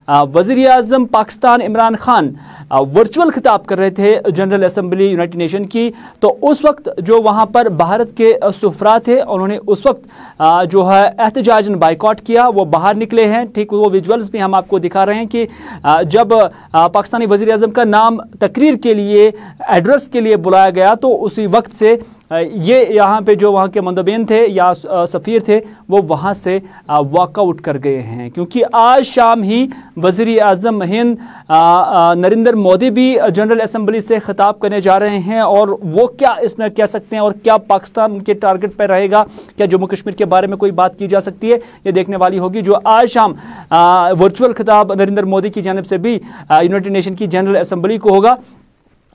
वज़ीर आज़म पाकिस्तान इमरान खान वर्चुअल खिताब कर रहे थे जनरल असेंबली यूनाइटेड नेशन की, तो उस वक्त जो वहाँ पर भारत के सुफरा थे उन्होंने उस वक्त जो है एहतजाजन बाइकआउट किया, वो बाहर निकले हैं। ठीक वो विजुअल्स भी हम आपको दिखा रहे हैं कि जब पाकिस्तानी वज़ीर आज़म का नाम तकरीर के लिए एड्रेस के लिए बुलाया गया तो उसी वक्त से ये यहाँ पे जो वहाँ के मंदबेन थे या सफ़ीर थे वो वहाँ से वॉकआउट कर गए हैं, क्योंकि आज शाम ही वज़ीर आज़म हिंद नरेंद्र मोदी भी जनरल असेंबली से ख़िताब करने जा रहे हैं। और वो क्या इसमें कह सकते हैं और क्या पाकिस्तान के टारगेट पर रहेगा, क्या जम्मू कश्मीर के बारे में कोई बात की जा सकती है, ये देखने वाली होगी। जो आज शाम वर्चुअल खिताब नरेंद्र मोदी की जानिब से भी यूनाइटेड नेशन की जनरल असेंबली को होगा।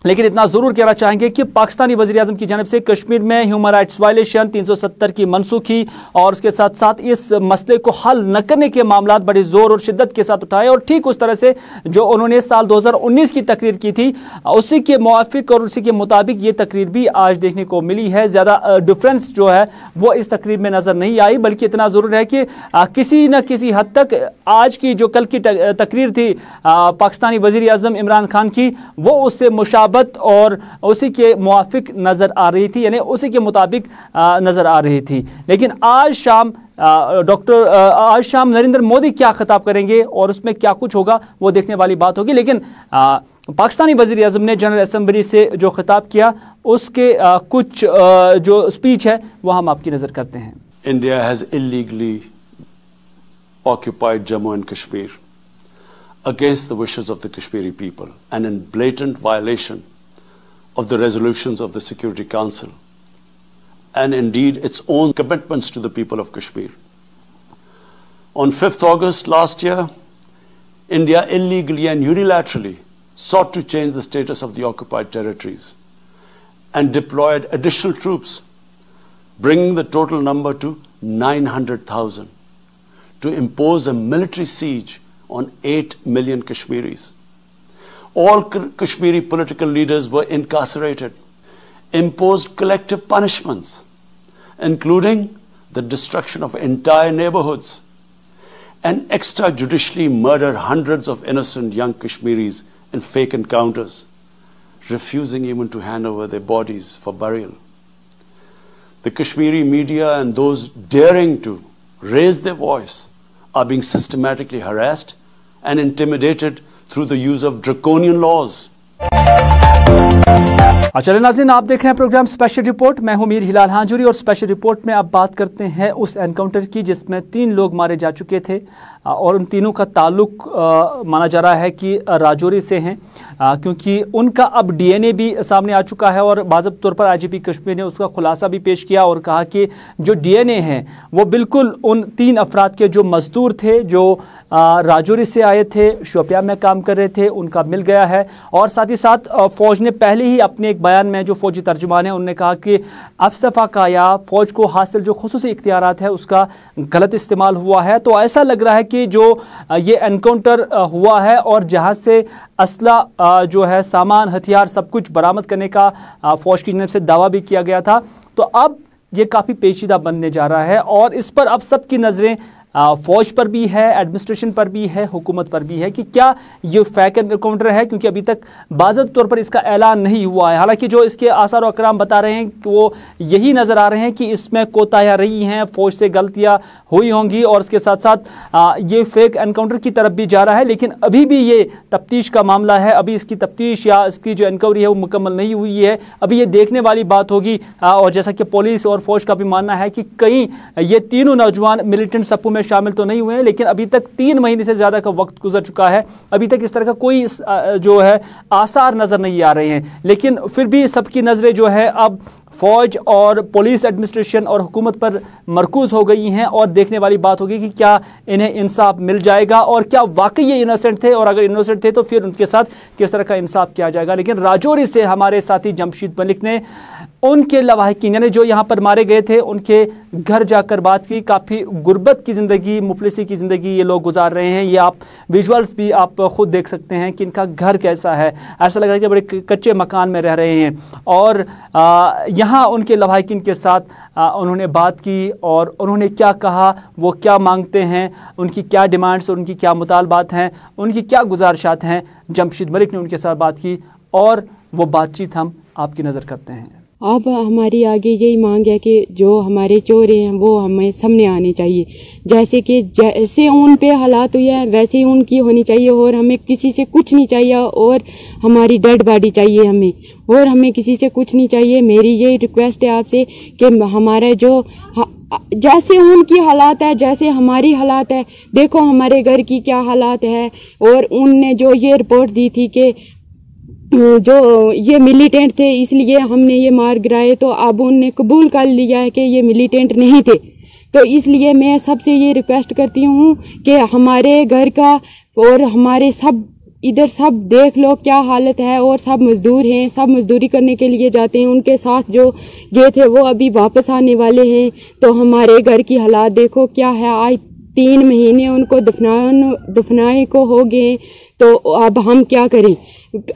लेकिन इतना ज़रूर कहना चाहेंगे कि पाकिस्तानी वज़ीर आज़म की जानिब से कश्मीर में ह्यूमन राइट्स वायलेशन 370 की मनसूखी और उसके साथ साथ इस मसले को हल न करने के मामला बड़े ज़ोर और शिद्दत के साथ उठाए, और ठीक उस तरह से जो उन्होंने साल 2019 की तकरीर की थी उसी के मुआफिक और उसी के मुताबिक ये तकरीर भी आज देखने को मिली है। ज़्यादा डिफरेंस जो है वो इस तकरीर में नज़र नहीं आई, बल्कि इतना ज़रूर है कि किसी न किसी हद तक आज की जो कल की तकरीर थी पाकिस्तानी वज़ीर आज़म इमरान खान की, वो उससे मुशाबत और उसी के मुआफिक नज़र आ रही थी, यानी उसी के मुताबिक नज़र आ रही थी। लेकिन आज शाम आज शाम नरेंद्र मोदी क्या खिताब करेंगे और उसमें क्या कुछ होगा वो देखने वाली बात होगी। लेकिन पाकिस्तानी वज़ीर आज़म ने जनरल असेंबली से जो खिताब किया उसके कुछ जो स्पीच है वो हम आपकी नज़र करते हैं। India has illegally occupied Jammu and Kashmir against the wishes of the Kashmiri people and in blatant violation of the resolutions of the Security Council and indeed its own commitments to the people of Kashmir. On 5th August last year, India illegally and unilaterally sought to change the status of the occupied territories and deployed additional troops, bringing the total number to 900,000, to impose a military siege on 8 million Kashmiris. All Kashmiri political leaders were incarcerated, imposed collective punishments, including the destruction of entire neighborhoods, and extrajudicially murdered hundreds of innocent young Kashmiris in fake encounters, refusing even to hand over their bodies for burial. The Kashmiri media and those daring to raise their voice are being systematically harassed and intimidated through the use of draconian laws. चलिए नाज़रीन, आप देख रहे हैं programme special report. मैं हूं मीर हिलाल हांजुरी और special report में अब बात करते हैं उस एनकाउंटर की जिसमें 3 लोग मारे जा चुके थे और उन तीनों का ताल्लुक माना जा रहा है कि राजौरी से हैं, क्योंकि उनका अब डीएनए भी सामने आ चुका है और बाज़ाब्ता तौर पर आईजीपी कश्मीर ने उसका खुलासा भी पेश किया और कहा कि जो डीएनए है वो बिल्कुल उन 3 अफराद के जो मजदूर थे जो राजौरी से आए थे, शोपियां में काम कर रहे थे, उनका मिल गया है। और साथ ही साथ फ़ौज ने पहले ही अपने एक बयान में, जो फ़ौजी तर्जुमान है उन्होंने कहा कि अफसफा का या फ़ौज को हासिल जो खुसूसी इख्तियारात है उसका गलत इस्तेमाल हुआ है। तो ऐसा लग रहा है कि जो ये एनकाउंटर हुआ है और जहाँ से असला जो है सामान हथियार सब कुछ बरामद करने का फ़ौज की जानिब से दावा भी किया गया था, तो अब ये काफ़ी पेचीदा बनने जा रहा है और इस पर अब सबकी नज़रें फ़ौज पर भी है, एडमिनिस्ट्रेशन पर भी है, हुकूमत पर भी है कि क्या ये फेक एनकाउंटर है, क्योंकि अभी तक बाज़ाब्ता तौर पर इसका ऐलान नहीं हुआ है। हालांकि जो इसके आसार और अकराम बता रहे हैं कि वो यही नज़र आ रहे हैं कि इसमें कोताहियाँ रही हैं, फ़ौज से गलतियाँ हुई होंगी और इसके साथ साथ ये फेक एनकाउंटर की तरफ भी जा रहा है। लेकिन अभी भी ये तफ्तीश का मामला है, अभी इसकी तफ्तीश या इसकी जो इंक्वायरी है वो मुकम्मल नहीं हुई है, अभी ये देखने वाली बात होगी। और जैसा कि पुलिस और फ़ौज का भी मानना है कि कहीं ये तीनों नौजवान मिलिटेंट सप्पू में शामिल तो नहीं हुए हैं, लेकिन अभी तक 3 महीने से ज़्यादा का वक्त गुजर चुका है, अभी तक इस तरह का कोई जो है आसार नज़र नहीं आ रहे हैं। लेकिन फिर भी सबकी नज़रें जो है अब फ़ौज और पुलिस एडमिनिस्ट्रेशन और हुकूमत पर मरकूज़ हो गई हैं और देखने वाली बात होगी कि क्या इन्हें इंसाफ मिल जाएगा और क्या वाकई ये इनोसेंट थे, और अगर इनोसेंट थे तो फिर उनके साथ किस तरह का इंसाफ किया जाएगा। लेकिन राजौरी से हमारे साथी जमशीद मलिक ने उनके लवाहिकीन यानी जो यहाँ पर मारे गए थे उनके घर जाकर बात की। काफ़ी गुर्बत की ज़िंदगी, मुफलिसी की ज़िंदगी ये लोग गुजार रहे हैं। ये आप विजुअल्स भी आप ख़ुद देख सकते हैं कि इनका घर कैसा है। ऐसा लग रहा है कि बड़े कच्चे मकान में रह रहे हैं। और यहाँ उनके लवाहिकीन के साथ उन्होंने बात की और उन्होंने क्या कहा, वो क्या मांगते हैं, उनकी क्या डिमांड्स और उनकी क्या मुतालबात हैं, उनकी क्या गुजारिशात हैं। जमशीद मलिक ने उनके साथ बात की और वो बातचीत हम आपकी नज़र करते हैं। अब हमारी आगे यही मांग है कि जो हमारे चोर हैं वो हमें सामने आने चाहिए। जैसे उन पे हालात हुए हैं वैसे ही उनकी होनी चाहिए और हमें किसी से कुछ नहीं चाहिए और हमारी डेड बॉडी चाहिए हमें, और हमें किसी से कुछ नहीं चाहिए। मेरी यही रिक्वेस्ट है आपसे कि हमारे जो जैसे उनकी हालात है जैसे हमारी हालात है, देखो हमारे घर की क्या हालात है। और उनने जो ये रिपोर्ट दी थी कि जो ये मिलिटेंट थे इसलिए हमने ये मार गिराए, तो अब उनने कबूल कर लिया है कि ये मिलिटेंट नहीं थे। तो इसलिए मैं सबसे ये रिक्वेस्ट करती हूँ कि हमारे घर का और हमारे सब इधर सब देख लो क्या हालत है, और सब मजदूर हैं, सब मजदूरी करने के लिए जाते हैं। उनके साथ जो गए थे वो अभी वापस आने वाले हैं। तो हमारे घर की हालात देखो क्या है। आज 3 महीने उनको दफनाए को हो गए, तो अब हम क्या करें।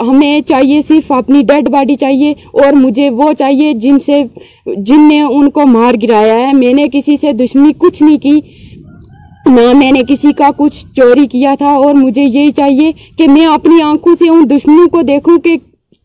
हमें चाहिए सिर्फ अपनी डेड बॉडी चाहिए, और मुझे वो चाहिए जिनने उनको मार गिराया है। मैंने किसी से दुश्मनी कुछ नहीं की, ना मैंने किसी का कुछ चोरी किया था, और मुझे यही चाहिए कि मैं अपनी आंखों से उन दुश्मनों को देखूं कि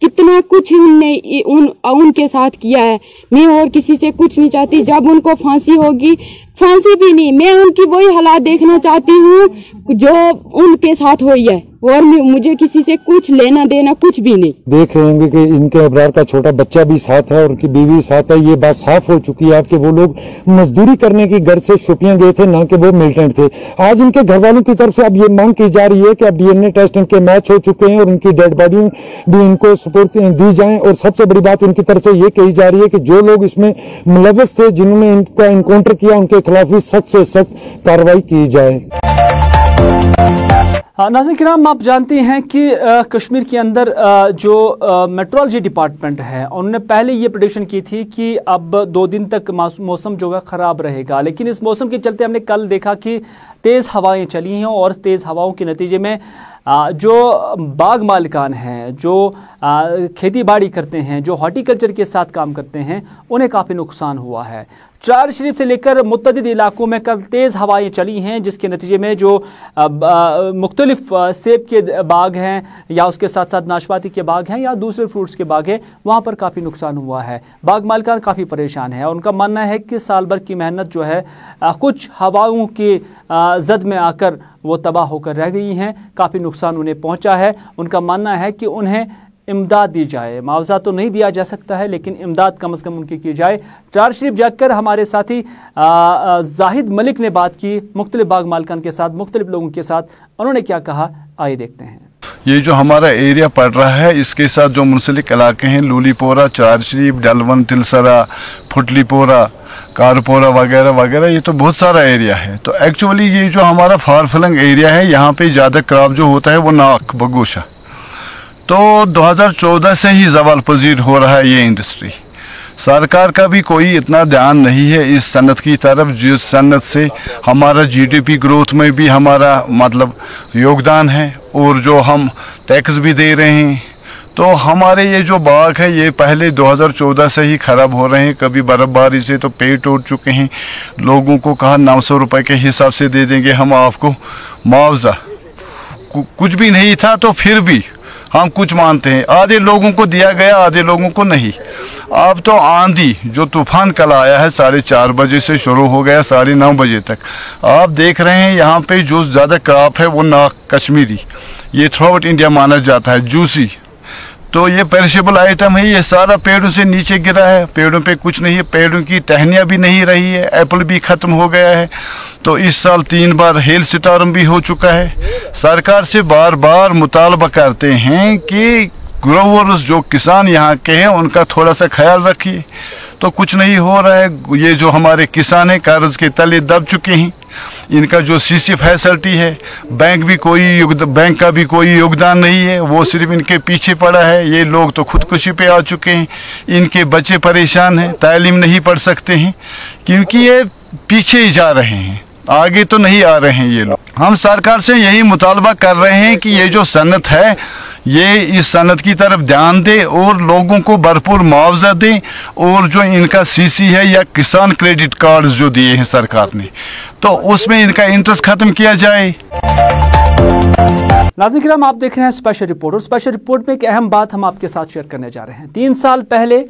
कितना कुछ उनने उनके साथ किया है। मैं और किसी से कुछ नहीं चाहती। जब उनको फांसी होगी, फांसी भी नहीं, मैं उनकी वही हालात देखना चाहती हूँ जो उनके साथ हुई है, और मुझे किसी से कुछ लेना देना कुछ भी नहीं। देख रहे होंगे कि इनके अबरार का छोटा बच्चा भी साथ है और उनकी बीवी साथ है। ये बात साफ हो चुकी है कि वो लोग मजदूरी करने की घर से शोपियां गए थे, ना कि वो मिलिटेंट थे। आज इनके घर वालों की तरफ से अब ये मांग की जा रही है कि अब डीएनए टेस्ट इनके मैच हो चुके हैं और उनकी डेड बॉडी भी इनको सपोर्ट दी जाए। और सबसे बड़ी बात इनकी तरफ से ये कही जा रही है कि जो लोग इसमें मुलव्वस थे, जिन्होंने इनका इनकाउंटर किया, उनके खिलाफ भी सख्त से सख्त कार्रवाई की जाए। नाज़रीन किराम, आप जानते हैं कि कश्मीर के अंदर जो मेट्रोलॉजी डिपार्टमेंट है उन्होंने पहले ये प्रेडिक्शन की थी कि अब 2 दिन तक मौसम जो है ख़राब रहेगा। लेकिन इस मौसम के चलते हमने कल देखा कि तेज़ हवाएं चली हैं, और तेज़ हवाओं के नतीजे में जो बाग मालिकान हैं, जो खेती बाड़ी करते हैं, जो हॉर्टिकल्चर के साथ काम करते हैं, उन्हें काफ़ी नुकसान हुआ है। चार शरीफ से लेकर मुत्तदिद इलाकों में कल तेज़ हवाएं चली हैं, जिसके नतीजे में जो मुख्तलिफ सेब के बाग हैं या उसके साथ साथ नाशपाती के बाग हैं या दूसरे फ्रूट्स के बाग हैं, वहाँ पर काफ़ी नुकसान हुआ है। बाग मालिकान काफ़ी परेशान है और उनका मानना है कि साल भर की मेहनत जो है कुछ हवाओं की जद में आकर वो तबाह होकर रह गई हैं। काफ़ी नुकसान उन्हें पहुँचा है। उनका मानना है कि उन्हें इमदाद दी जाए। मुआवजा तो नहीं दिया जा सकता है, लेकिन इमदाद कम से कम उनकी की जाए। चार शरीफ जाकर हमारे साथी जाहिद मलिक ने बात की मुख्तलिफ बाग मालिकान के साथ, मुख्तलिफ लोगों के साथ। उन्होंने क्या कहा, आइए देखते हैं। ये जो हमारा एरिया पड़ रहा है, इसके साथ जो मुंसलिक इलाके हैं, लूलीपोरा, चार शरीफ, डलवन, तिलसरा, फुटलीपोरा, कारपोरा वगैरह वगैरह, ये तो बहुत सारा एरिया है। तो एक्चुअली ये जो हमारा फार फ्लंग एरिया है, यहाँ पे ज़्यादा क्रॉप जो होता है वो नाक बगोशा। तो 2014 से ही ज़वाल पजीर हो रहा है ये इंडस्ट्री। सरकार का भी कोई इतना ध्यान नहीं है इस सनत की तरफ, जिस सनत से हमारा जीडीपी ग्रोथ में भी हमारा मतलब योगदान है और जो हम टैक्स भी दे रहे हैं। तो हमारे ये जो बाग है ये पहले 2014 से ही ख़राब हो रहे हैं। कभी बर्फ़बारी से तो पेड़ टूट चुके हैं। लोगों को कहा 900 रुपये के हिसाब से दे देंगे हम आपको मुआवजा, कुछ भी नहीं था। तो फिर भी हम कुछ मानते हैं, आधे लोगों को दिया गया, आधे लोगों को नहीं। अब तो आंधी जो तूफान कल आया है 4:30 बजे से शुरू हो गया 9:30 बजे तक। आप देख रहे हैं यहाँ पे जो ज़्यादा क्रॉप है वो नाक कश्मीरी, ये थ्रू आउट इंडिया माना जाता है, जूसी। तो ये पेरिशेबल आइटम है, ये सारा पेड़ों से नीचे गिरा है। पेड़ों पे कुछ नहीं है, पेड़ों की टहनियाँ भी नहीं रही है, एप्पल भी ख़त्म हो गया है। तो इस साल 3 बार हेल स्टॉर्म भी हो चुका है। सरकार से बार बार मुतालबा करते हैं कि ग्रोवर्स जो किसान यहाँ के हैं उनका थोड़ा सा ख्याल रखिए। तो कुछ नहीं हो रहा है। ये जो हमारे किसान हैं कर्ज के तले दब चुके हैं। इनका जो सीसी फैसिलिटी है, बैंक का भी कोई योगदान नहीं है, वो सिर्फ इनके पीछे पड़ा है। ये लोग तो खुदकुशी पे आ चुके हैं, इनके बच्चे परेशान हैं, तालीम नहीं पढ़ सकते हैं क्योंकि ये पीछे ही जा रहे हैं, आगे तो नहीं आ रहे हैं ये लोग। हम सरकार से यही मुतालबा कर रहे हैं कि ये जो सनत है, ये इस सनत की तरफ ध्यान दे और लोगों को भरपूर मुआवजा दे, और जो इनका सीसी है या किसान क्रेडिट कार्ड जो दिए हैं सरकार ने, तो उसमें इनका इंटरेस्ट खत्म किया जाए। नाज़रीन किराम, आप देख रहे हैं स्पेशल रिपोर्ट, और स्पेशल रिपोर्ट में एक अहम बात हम आपके साथ शेयर करने जा रहे हैं। 3 साल पहले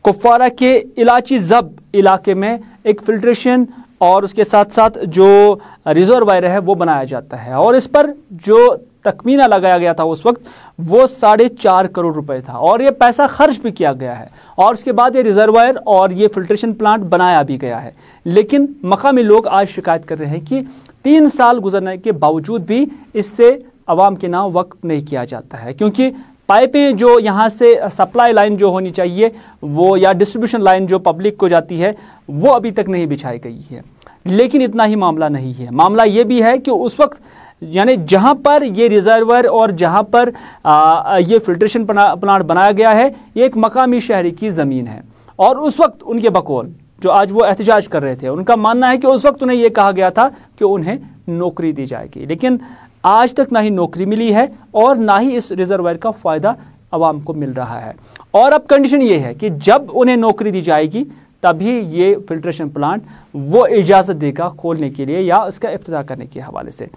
कुपवारा के इलाची जब इलाके में एक फिल्ट्रेशन और उसके साथ साथ जो रिजर्वायर है वो बनाया जाता है, और इस पर जो तखमीना लगाया गया था उस वक्त वो 4.5 करोड़ रुपए था, और ये पैसा खर्च भी किया गया है, और उसके बाद ये रिजर्वायर और ये फिल्ट्रेशन प्लांट बनाया भी गया है। लेकिन मकामी लोग आज शिकायत कर रहे हैं कि 3 साल गुजरने के बावजूद भी इससे आवाम के नाम वक्फ नहीं किया जाता है, क्योंकि पाइपें जो यहाँ से सप्लाई लाइन जो होनी चाहिए वो, या डिस्ट्रीब्यूशन लाइन जो पब्लिक को जाती है, वो अभी तक नहीं बिछाई गई है। लेकिन इतना ही मामला नहीं है, मामला ये भी है कि उस वक्त यानी जहाँ पर ये रिजर्वर और जहाँ पर ये फिल्ट्रेशन प्लांट बनाया गया है, ये एक मकामी शहरी की ज़मीन है, और उस वक्त उनके बकौल जो आज वो एहतजाज कर रहे थे, उनका मानना है कि उस वक्त उन्हें ये कहा गया था कि उन्हें नौकरी दी जाएगी, लेकिन आज तक ना ही नौकरी मिली है और ना ही इस रिजर्वायर का फ़ायदा आवाम को मिल रहा है। और अब कंडीशन ये है कि जब उन्हें नौकरी दी जाएगी तभी ये फिल्ट्रेशन प्लांट वो इजाज़त देगा खोलने के लिए या उसका इफ्तिताह करने के हवाले से।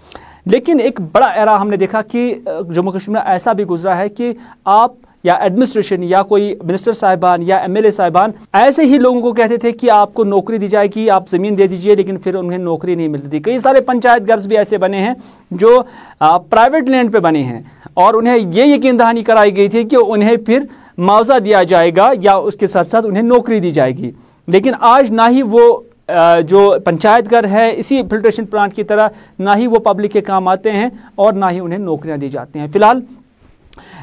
लेकिन एक बड़ा एरा हमने देखा कि जम्मू कश्मीर में ऐसा भी गुजरा है कि आप या एडमिनिस्ट्रेशन या कोई मिनिस्टर साहिबान या एमएलए साहिबान ऐसे ही लोगों को कहते थे कि आपको नौकरी दी जाएगी, आप ज़मीन दे दीजिए, लेकिन फिर उन्हें नौकरी नहीं मिलती थी। कई सारे पंचायत घर भी ऐसे बने हैं जो प्राइवेट लैंड पे बने हैं, और उन्हें ये यकीन दहानी कराई गई थी कि उन्हें फिर मुआवजा दिया जाएगा या उसके साथ साथ उन्हें नौकरी दी जाएगी। लेकिन आज ना ही वो जो पंचायत घर है इसी फिल्ट्रेशन प्लांट की तरह ना ही वो पब्लिक के काम आते हैं और ना ही उन्हें नौकरियां दी जाती हैं। फिलहाल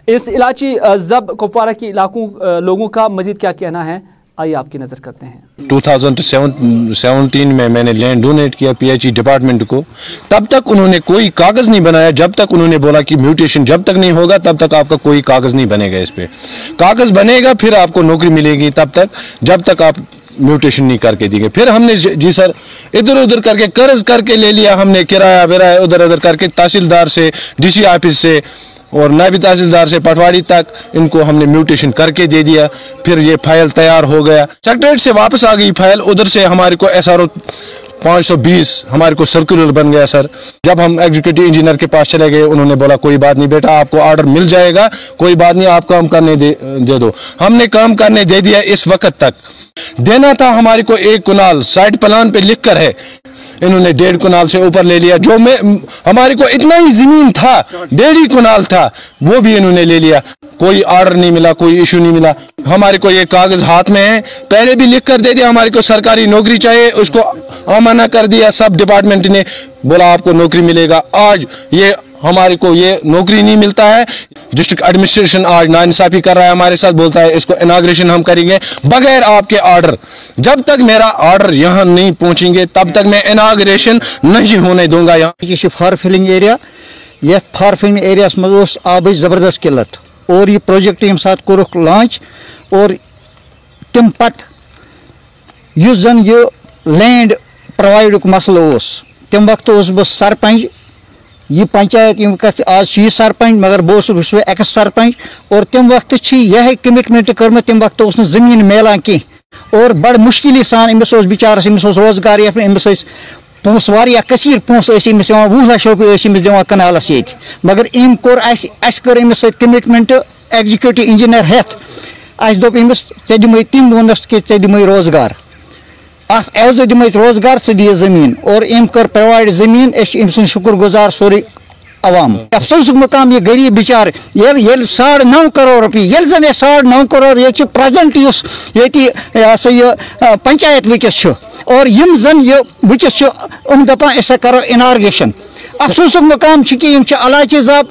इस इलाची जब कुपवारा के इलाकों लोगों का मजीद क्या कहना है, आइए आपकी नज़र करते हैं। 2017 में मैंने लैंड डोनेट किया पीएचई डिपार्टमेंट को, तब तक उन्होंने कोई कागज़ नहीं बनाया, जब तक उन्होंने बोला कि म्यूटेशन जब तक नहीं होगा तब तक आपका कोई कागज़ नहीं बनेगा। इस पे कागज़ बनेगा फिर आपको नौकरी मिलेगी, तब तक जब तक आप म्यूटेशन नहीं करके देंगे। फिर हमने जी सर इधर उधर करके कर्ज करके ले लिया, हमने किराया विराया उधर उधर करके तहसीलदार से, डीसी ऑफिस से और नायब तहसीलदार से पटवारी तक इनको हमने म्यूटेशन करके दे दिया। फिर ये फाइल तैयार हो गया, सेक्रेटरीट से वापस आ गई फाइल, उधर से हमारे को SRO 520 हमारे को सर्कुलर बन गया सर। जब हम एग्जीक्यूटिव इंजीनियर के पास चले गए, उन्होंने बोला कोई बात नहीं बेटा, आपको ऑर्डर मिल जाएगा, कोई बात नहीं, आप काम करने दे दो। हमने काम करने दे दिया। इस वक्त तक देना था हमारे को 1 कनाल, साइड प्लान पे लिख कर है, इन्होंने 1.5 कनाल से ऊपर ले लिया। जो में हमारे को इतना ही जमीन था, 1.5 कनाल था, वो भी इन्होंने ले लिया। कोई ऑर्डर नहीं मिला, कोई इशू नहीं मिला। हमारे को ये कागज हाथ में है, पहले भी लिख कर दे दिया हमारे को सरकारी नौकरी चाहिए, उसको अमाना कर दिया। सब डिपार्टमेंट ने बोला आपको नौकरी मिलेगा। आज ये हमारे को ये नौकरी नहीं मिलता है। डिस्ट्रिक्ट एडमिनिस्ट्रेशन आज नाइंसाफी कर रहा है हमारे साथ, बोलता है इसको इनाग्रेशन हम करेंगे बगैर आपके ऑर्डर। जब तक मेरा ऑर्डर यहाँ नहीं पहुँचेंगे तब तक मैं इनाग्रेशन नहीं होने दूंगा। यहाँ ये फार फिलिंग एरिया, ये फार फिलिंग एरिया मज आब जबरदस्त किल्लत, और ये प्रोजेक्ट यम साथ कोरुख लॉन्च, और तम पत युस जन ये लैंड प्रोवाइड मसल तम वक्त बह सरपंच, ये पंचायत आज यह सरपंच, मगर बह एक्स सरपंच, और तम वक्त यह कमिटमेंट कर्म, तम वक्त जमीन मिलान कह, और बड़ मुश्किल सान अमिस बिचारस अमिस रोजगार अमिस पोस वारिया कसीर पोस अमिस 20 लाख रुपये अमिस दिवान कनालस ये, मगर अम कोर कर Amish commitment executive engineer Heath अस दोप अमिस ऐ दिम तम वोनस कि ऐ दिम रोजगार, अत एवज दिम रोजगार च दिए जमीन, और अम कर प्रोवाइड जमीन। अम सुन शुक्र गुजार सोरे अवाम। अफसोसुक मुकाम ये गरीब बिचार ये 9.5 करोड़ रुपये ये जन 9.5 करोड़ ये प्रेजेंट ये पंचायत वस, और यम जन ये वस दपान अस करो इनाग्रेशन। अफसोसुक मुकाम कि अलाचे जब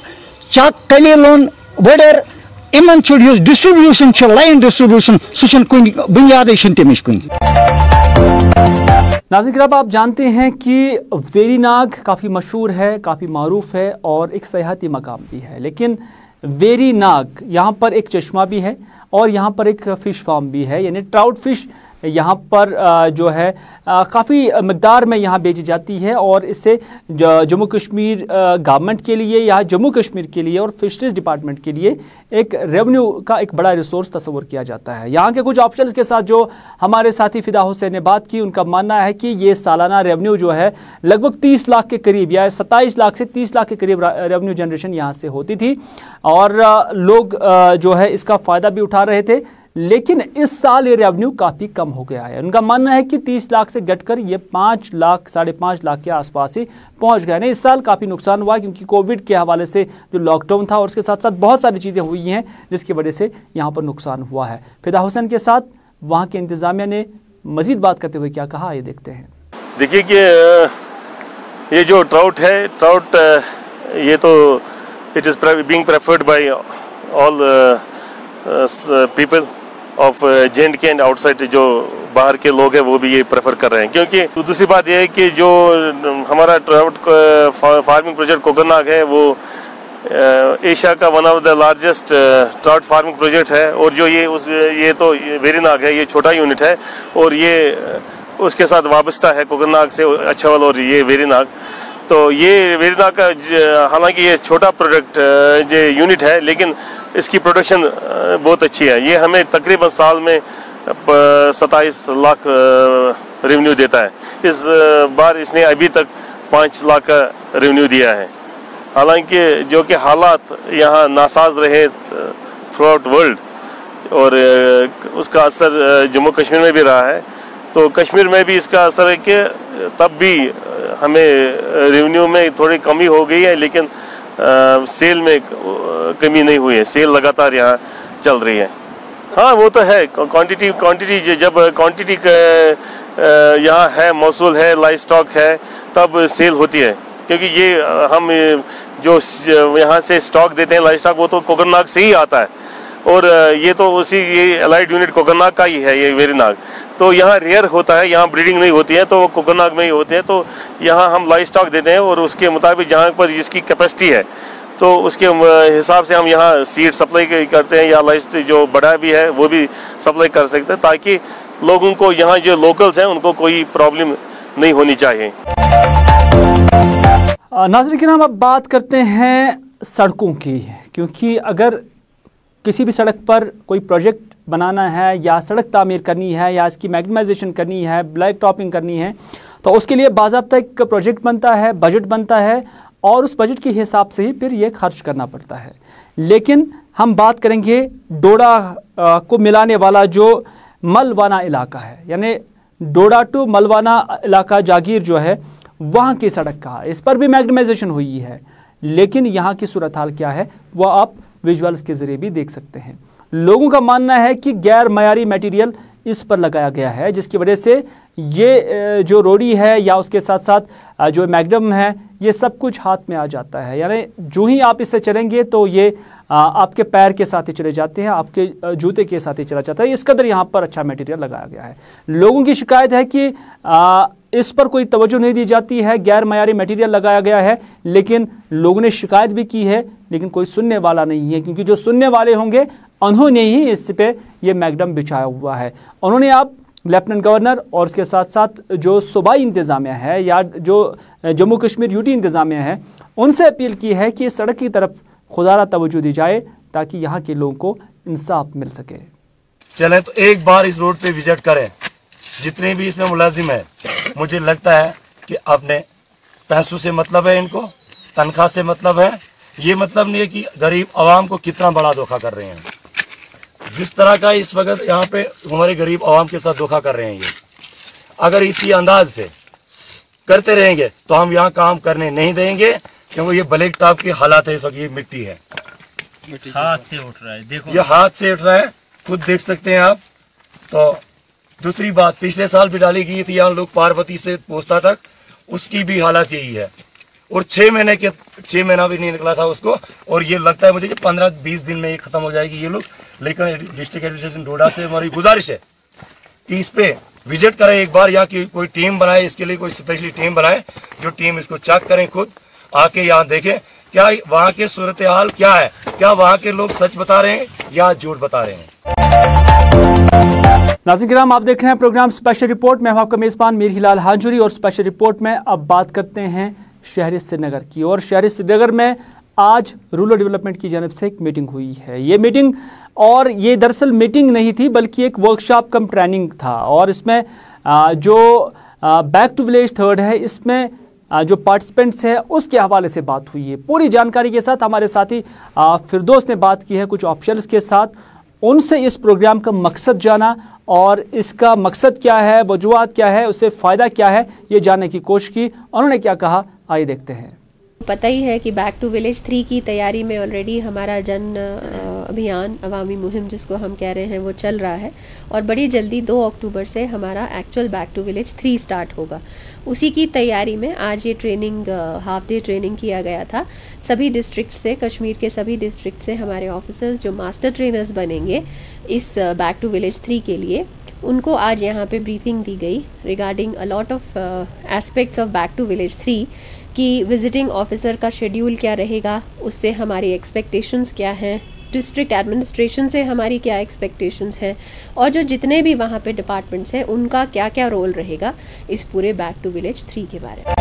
चक कलीलोन वडर इन डिस्ट्रीब्यूशन लाइन डिस्ट्रीब्यूशन सह बुनियाद तमिश कुन। नाज़रीन किराम, आप जानते हैं कि वेरीनाग काफ़ी मशहूर है, काफ़ी मारूफ है और एक सयाहती मकाम भी है। लेकिन वेरीनाग यहाँ पर एक चश्मा भी है और यहाँ पर एक फ़िश फार्म भी है, यानी ट्राउट फ़िश यहाँ पर जो है काफ़ी मकदार में यहाँ बेची जाती है और इससे जम्मू कश्मीर गवर्नमेंट के लिए या जम्मू कश्मीर के लिए और फिशरीज़ डिपार्टमेंट के लिए एक रेवेन्यू का एक बड़ा रिसोर्स तस्वर किया जाता है। यहाँ के कुछ ऑप्शंस के साथ जो हमारे साथी फ़िदा हुसैन ने बात की, उनका मानना है कि ये सालाना रेवेन्यू जो है लगभग 30 लाख के करीब या 27 लाख से 30 लाख के करीब रेवेन्यू जनरेशन यहाँ से होती थी और लोग जो है इसका फ़ायदा भी उठा रहे थे। लेकिन इस साल ये रेवेन्यू काफ़ी कम हो गया है। उनका मानना है कि 30 लाख से घटकर ये 5 लाख 5.5 लाख के आसपास ही पहुंच गया है। इस साल काफ़ी नुकसान हुआ क्योंकि कोविड के हवाले से जो लॉकडाउन था और उसके साथ साथ बहुत सारी चीज़ें हुई हैं जिसकी वजह से यहाँ पर नुकसान हुआ है। फ़िदा हुसैन के साथ वहाँ के इंतज़ामिया ने मज़ीद बात करते हुए क्या कहा, ये देखते हैं। देखिए कि ये जो ट्राउट है, ट्राउट ये तो it is being preferred bye all people of J&K and outside, जो बाहर के लोग हैं वो भी ये प्रेफर कर रहे हैं। क्योंकि दूसरी बात ये है कि जो हमारा ट्राउट फार्मिंग प्रोजेक्ट कोकरनाग है वो एशिया का one of the largest trout farming project है और जो ये तो वेरीनाग है, ये छोटा यूनिट है और ये उसके साथ वाबस्ता है कोकरनाग से, अच्छावल और ये वेरीनाग। तो ये वेरीनाग का हालांकि ये छोटा प्रोडक्ट जो यूनिट है लेकिन इसकी प्रोडक्शन बहुत अच्छी है। ये हमें तकरीबन साल में 27 लाख रेवेन्यू देता है। इस बार इसने अभी तक 5 लाख का रेवेन्यू दिया है। हालांकि जो कि हालात यहाँ नासाज रहे थ्रू आउट वर्ल्ड और उसका असर जम्मू कश्मीर में भी रहा है, तो कश्मीर में भी इसका असर है कि तब भी हमें रेवेन्यू में थोड़ी कमी हो गई है लेकिन सेल में कमी नहीं हुई है। सेल लगातार यहाँ चल रही है। हाँ वो तो है, क्वांटिटी जब क्वांटिटी यहाँ है, मौसूल है, लाइव स्टॉक है, तब सेल होती है। क्योंकि ये हम जो यहाँ से स्टॉक देते हैं लाइव स्टॉक वो तो कोकरनाग से ही आता है और ये तो ये अलाइड यूनिट कोकरनाग का ही है, ये वेरीनाग। तो यहाँ रेयर होता है, यहाँ ब्रीडिंग नहीं होती है, तो वो कोकरनाग में ही होते हैं। तो यहाँ हम लाइव स्टॉक देते हैं और उसके मुताबिक जहाँ पर जिसकी कैपेसिटी है तो उसके हिसाब से हम यहाँ सीड सप्लाई करते हैं या लाइव जो बड़ा भी है वो भी सप्लाई कर सकते हैं ताकि लोगों को यहाँ जो लोकल्स हैं उनको कोई प्रॉब्लम नहीं होनी चाहिए। नाज़रीन किराम, अब बात करते हैं सड़कों की, क्योंकि अगर किसी भी सड़क पर कोई प्रोजेक्ट बनाना है या सड़क तामीर करनी है या इसकी मैग्नेमाइजेशन करनी है, ब्लैक टॉपिंग करनी है, तो उसके लिए बाज़ाब्ता एक प्रोजेक्ट बनता है, बजट बनता है और उस बजट के हिसाब से ही फिर ये खर्च करना पड़ता है। लेकिन हम बात करेंगे डोडा को मिलाने वाला जो मलवाना इलाका है, यानी डोडा टू मलवाना इलाका जागीर जो है वहाँ की सड़क का, इस पर भी मैग्नेमाइजेशन हुई है। लेकिन यहाँ की सूरत हाल क्या है वह आप विजुअल्स के ज़रिए भी देख सकते हैं। लोगों का मानना है कि गैर मयारी मटेरियल इस पर लगाया गया है, जिसकी वजह से ये जो रोड़ी है या उसके साथ साथ जो मैग्नम है ये सब कुछ हाथ में आ जाता है। यानी जो ही आप इससे चलेंगे तो ये आपके पैर के साथ ही चले जाते हैं, आपके जूते के साथ ही चला जाता है। इस कदर यहाँ पर अच्छा मटेरियल लगाया गया है। लोगों की शिकायत है कि इस पर कोई तवज्जो नहीं दी जाती है, गैर मयारी मटेरियल लगाया गया है। लेकिन लोगों ने शिकायत भी की है लेकिन कोई सुनने वाला नहीं है, क्योंकि जो सुनने वाले होंगे उन्होंने ही इस पे ये मैग्नम बिछाया हुआ है। उन्होंने आप लेफ्टिनेंट गवर्नर और उसके साथ साथ जो सूबाई इंतज़ामिया है या जो जम्मू कश्मीर यूटी इंतज़ामिया है उनसे अपील की है कि इस सड़क की तरफ खुदारा तवज्जो दी जाए ताकि यहाँ के लोगों को इंसाफ मिल सके। चलें तो एक बार इस रोड पे विजिट करें। जितने भी इसमें मुलाजिम है, मुझे लगता है कि अपने पैसों से मतलब है, इनको तनख्वाह से मतलब है। ये मतलब नहीं है कि गरीब आवाम को कितना बड़ा धोखा कर रहे हैं। जिस तरह का इस वक्त यहाँ पे हमारे गरीब आवाम के साथ धोखा कर रहे हैं, ये अगर इसी अंदाज से करते रहेंगे तो हम यहाँ काम करने नहीं देंगे, क्योंकि ये ब्लैक टॉप की हालात है। इस वक्त ये मिट्टी है, हाथ से उठ रहा है, देखो ये हाथ से उठ रहा है, खुद देख सकते हैं आप। तो दूसरी बात, पिछले साल भी डाली गई थी यहाँ लोग पार्वती से पोस्ता तक, उसकी भी हालत यही है। और 6 महीना भी नहीं निकला था उसको, और ये लगता है मुझे कि 15-20 दिन में ये खत्म हो जाएगी ये लोग। लेकिन डिस्ट्रिक्ट एडमिनिस्ट्रेशन डोडा से हमारी गुजारिश है कि इस पे विजिट करें एक बार, या कि कोई टीम बनाए, इसके लिए कोई स्पेशली टीम बनाए जो टीम इसको चेक करें, खुद आके यहाँ देखें क्या वहाँ की सूरत हाल क्या है, क्या वहाँ के लोग सच बता रहे हैं या झूठ बता रहे हैं। नाज़रीन किराम, आप देख रहे हैं प्रोग्राम स्पेशल रिपोर्ट। मैं हूं आपका मेज़बान मीर हिलाल हांजुरी और स्पेशल रिपोर्ट में अब बात करते हैं शहर श्रीनगर की। और शहर श्रीनगर में आज रूरल डेवलपमेंट की जानिब से एक मीटिंग हुई है। ये मीटिंग, और ये दरअसल मीटिंग नहीं थी बल्कि एक वर्कशॉप कम ट्रेनिंग था। और इसमें जो बैक टू विलेज थर्ड है, इसमें जो पार्टिसिपेंट्स हैं उसके हवाले से बात हुई है। पूरी जानकारी के साथ हमारे साथी फिरदौस ने बात की है कुछ ऑफिशियल्स के साथ, उनसे इस प्रोग्राम का मकसद जाना और इसका मकसद क्या है, वजूहात क्या है, उससे फ़ायदा क्या है, ये जानने की कोशिश की। उन्होंने क्या कहा, आइए देखते हैं। पता ही है कि बैक टू विलेज 3 की तैयारी में ऑलरेडी हमारा जन अभियान, अवामी मुहिम जिसको हम कह रहे हैं, वो चल रहा है और बड़ी जल्दी 2 अक्टूबर से हमारा actual back to village 3 start होगा। उसी की तैयारी में आज ये ट्रेनिंग, हाफ डे ट्रेनिंग किया गया था। सभी डिस्ट्रिक्ट से, कश्मीर के सभी डिस्ट्रिक्ट से हमारे ऑफिसर्स जो मास्टर ट्रेनर्स बनेंगे इस बैक टू विलेज 3 के लिए, उनको आज यहाँ पे ब्रीफिंग दी गई regarding a lot of aspects of back to village 3 कि विजिटिंग ऑफिसर का शेड्यूल क्या रहेगा, उससे हमारी एक्सपेक्टेशंस क्या हैं, डिस्ट्रिक्ट एडमिनिस्ट्रेशन से हमारी क्या एक्सपेक्टेशंस हैं, और जो जितने भी वहाँ पे डिपार्टमेंट्स हैं उनका क्या क्या रोल रहेगा इस पूरे बैक टू विलेज 3 के बारे में।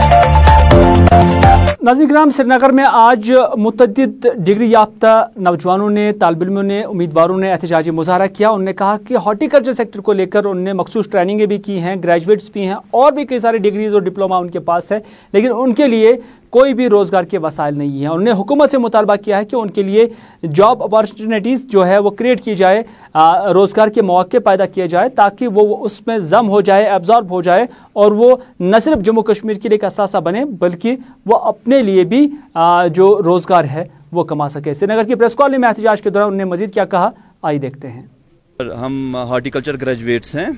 नाज़रीन किराम, श्रीनगर में आज मुतअद्दिद डिग्री याफ्ता नौजवानों ने, तालिब इल्मों ने, उम्मीदवारों ने एहतजाजी मुजाहरा किया। उन्होंने कहा कि हॉर्टिकल्चर सेक्टर को लेकर उन्होंने मखसूस ट्रेनिंगें भी की हैं, ग्रेजुएट्स भी हैं और भी कई सारे डिग्रीज़ और डिप्लोमा उनके पास है, लेकिन उनके लिए कोई भी रोज़गार के वसाइल नहीं है। उन्होंने हुकूमत से मुतालबा किया है कि उनके लिए जॉब अपॉर्चुनिटीज़ जो है वो क्रिएट की जाए, रोज़गार के मौके पैदा किए जाए ताकि वो उसमें जम हो जाए, एब्जॉर्ब हो जाए और वो न सिर्फ जम्मू कश्मीर के लिए एक असासा बने बल्कि वो अपने लिए भी जो रोज़गार है वो कमा सके। श्रीनगर की प्रेस कॉलोनी में एहतजाज के दौरान उन्होंने मज़ीद क्या कहा, आइए देखते हैं। हम हॉर्टिकल्चर ग्रेजुएट्स हैं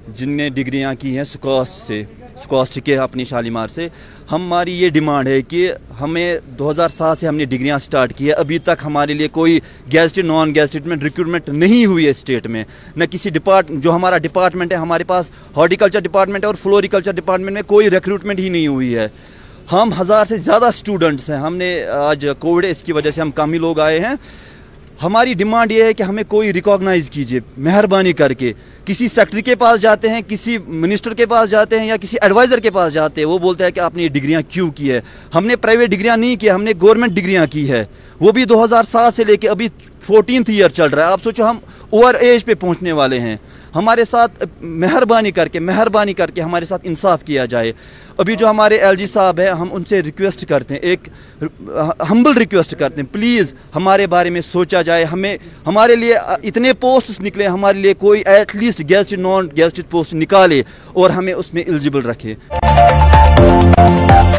जिनने डिग्रियां की हैं स्कॉस्ट के अपनी शालीमार से। हमारी ये डिमांड है कि हमें 2007 से हमने डिग्रियां स्टार्ट की है, अभी तक हमारे लिए कोई गेजेटेड नॉन गेजेटेड में रिक्रूटमेंट नहीं हुई है स्टेट में। न किसी जो हमारा डिपार्टमेंट है, हमारे पास हॉर्टिकल्चर डिपार्टमेंट है और फ्लोरिकल्चर डिपार्टमेंट में कोई रिक्रूटमेंट ही नहीं हुई है। हम 1000 से ज़्यादा स्टूडेंट्स हैं, हमने आज कोविड है इसकी वजह से हम कम ही लोग आए हैं। हमारी डिमांड ये है कि हमें कोई रिकॉग्नाइज़ कीजिए मेहरबानी करके। किसी सेक्रेटरी के पास जाते हैं, किसी मिनिस्टर के पास जाते हैं या किसी एडवाइज़र के पास जाते हैं, वो बोलते हैं कि आपने ये डिग्रियां क्यों की है। हमने प्राइवेट डिग्रियां नहीं की, हमने गवर्नमेंट डिग्रियां की है, वो भी 2007 से लेके अभी 14th ईयर चल रहा है। आप सोचो हम ओवर एज पे पहुंचने वाले हैं। हमारे साथ मेहरबानी करके हमारे साथ इंसाफ किया जाए। अभी जो हमारे LG साहब हैं, हम उनसे रिक्वेस्ट करते हैं, एक हम्बल रिक्वेस्ट करते हैं, प्लीज़ हमारे बारे में सोचा जाए। हमारे लिए इतने पोस्ट्स निकले, हमारे लिए कोई at least gazetted non gazetted post निकाले और हमें उसमें एलिजिबल रखे।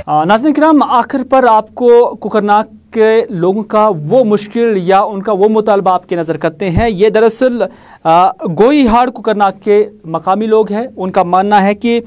नाज़रीन किराम, आखिर पर आपको कुकरनाग के लोगों का वो मुश्किल या उनका वो मुतालबा आपकी नज़र करते हैं। ये दरअसल गोईहाड़ कुकरनाग के मकामी लोग हैं। उनका मानना है कि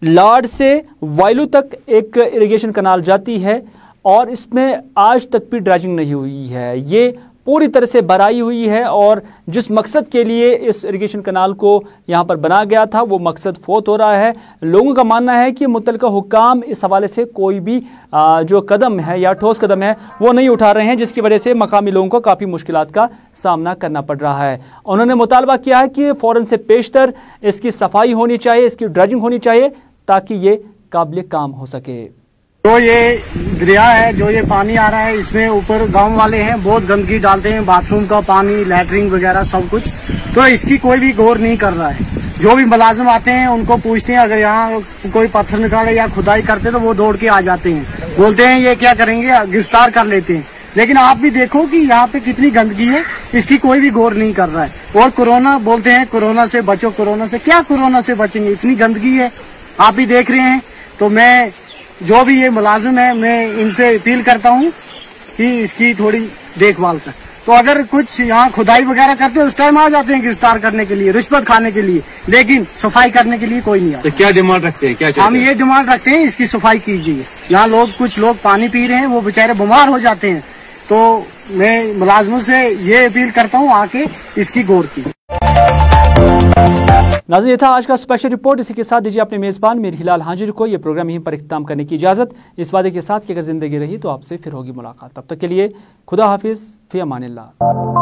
लाड़ से वायलू तक एक इरिगेशन कनाल जाती है और इसमें आज तक भी ड्रेजिंग नहीं हुई है। ये पूरी तरह से भराई हुई है और जिस मकसद के लिए इस इरिगेशन कनाल को यहाँ पर बनाया गया था वो मकसद फोत हो रहा है। लोगों का मानना है कि मुतल्लिका हुक्काम इस हवाले से कोई भी जो कदम है या ठोस कदम है वो नहीं उठा रहे हैं, जिसकी वजह से मकामी लोगों को काफ़ी मुश्किलात का सामना करना पड़ रहा है। उन्होंने मुतालबा किया है कि फ़ौरन से पेशतर इसकी सफाई होनी चाहिए, इसकी ड्रेजिंग होनी चाहिए ताकि ये काबिल काम हो सके। जो ये दरिया है, जो ये पानी आ रहा है, इसमें ऊपर गांव वाले हैं बहुत गंदगी डालते हैं, बाथरूम का पानी, लैटरिन वगैरह सब कुछ, तो इसकी कोई भी गौर नहीं कर रहा है। जो भी मुलाजिम आते हैं उनको पूछते हैं, अगर यहाँ कोई पत्थर निकाले या खुदाई करते तो वो दौड़ के आ जाते हैं, बोलते हैं ये क्या करेंगे, गिरफ्तार कर लेते हैं। लेकिन आप भी देखो कि यहाँ पे कितनी गंदगी है, इसकी कोई भी गौर नहीं कर रहा है। और कोरोना बोलते हैं, कोरोना से बचो, कोरोना से क्या कोरोना से बचेंगे, इतनी गंदगी है, आप भी देख रहे हैं। तो मैं जो भी ये मुलाजिम है, मैं इनसे अपील करता हूँ कि इसकी थोड़ी देखभाल कर। तो अगर कुछ यहाँ खुदाई वगैरह करते हैं उस टाइम आ जाते हैं गिरफ्तार करने के लिए, रिश्वत खाने के लिए, लेकिन सफाई करने के लिए कोई नहीं आता। तो क्या डिमांड रखते हैं, क्या हम ये डिमांड रखते हैं, इसकी सफाई कीजिए। यहाँ कुछ लोग पानी पी रहे हैं, वो बेचारे बीमार हो जाते हैं। तो मैं मुलाजिमों से ये अपील करता हूँ आके इसकी गौर की। नाज़रीन, ये था आज का स्पेशल रिपोर्ट। इसी के साथ दीजिए अपने मेज़बान मीर हिलाल हांजुरी को ये प्रोग्राम यहीं पर इख्तिताम करने की इजाज़त, इस वादे के साथ कि अगर ज़िंदगी रही तो आपसे फिर होगी मुलाकात। तब तक के लिए खुदा हाफिज़, फ़ी अमानिल्लाह।